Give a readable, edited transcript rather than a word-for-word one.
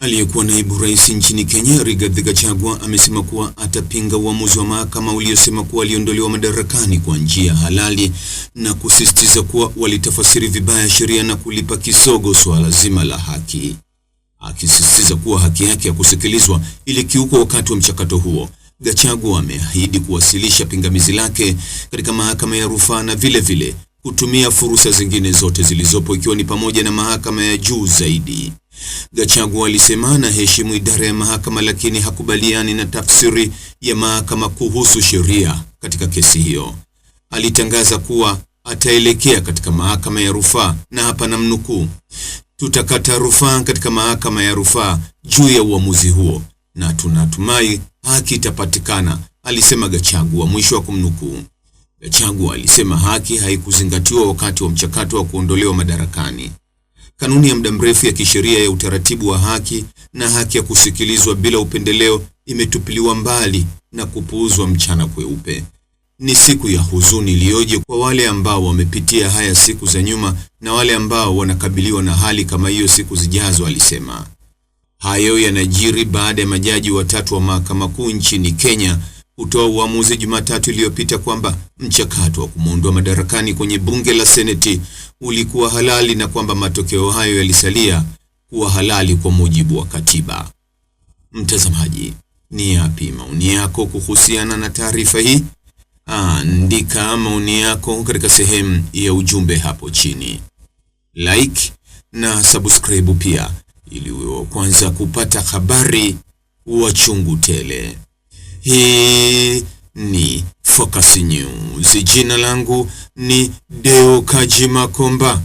Aliyekuwa naibu rais nchini Kenya, Rigathi Gachagua, amesema kuwa atapinga uamuzi wa mahakama uliosema kuwa aliondolewa madarakani kwa njia halali na kusisitiza kuwa walitafasiri vibaya sheria na kulipa kisogo suala zima la haki. Akisisitiza kuwa haki yake ya kusikilizwa ilikiukwa wakati wa mchakato huo, Gachagua ameahidi kuwasilisha pingamizi lake katika mahakama ya rufaa na vile kutumia fursa zingine zote zilizopo ikiwa ni pamoja na mahakama ya juu zaidi. Gachagua alisema anaheshimu idara ya mahakama lakini hakubaliani na tafsiri ya mahakama kuhusu sheria katika kesi hiyo. Alitangaza kuwa ataelekea katika mahakama ya rufaa na hapa namnukuu, "Tutakata rufaa katika mahakama ya rufaa juu ya uamuzi huo na tunatumai haki itapatikana," alisema Gachagua, mwisho wa kumnukuu. Gachagua alisema haki haikuzingatiwa wakati wa mchakato wa kuondolewa madarakani. Kanuni ya muda mrefu ya kisheria ya utaratibu wa haki na haki ya kusikilizwa bila upendeleo imetupiliwa mbali na kupuuzwa mchana kweupe. Ni siku ya huzuni iliyoje kwa wale ambao wamepitia haya siku za nyuma na wale ambao wanakabiliwa na hali kama hiyo siku zijazo, alisema. Hayo yanajiri baada ya majaji watatu wa mahakama kuu nchini Kenya kutoa uamuzi Jumatatu iliyopita kwamba mchakato wa kumuondoa madarakani kwenye bunge la Seneti ulikuwa halali na kwamba matokeo hayo yalisalia kuwa halali kwa mujibu wa katiba. Mtazamaji, ni yapi maoni yako kuhusiana na taarifa hii? Andika maoni yako katika sehemu ya ujumbe hapo chini. Like na subscribe pia ili uwe wa kwanza kupata habari wa chungu tele. Hii ni Focus News. Jina langu ni Deo Kaji Makomba.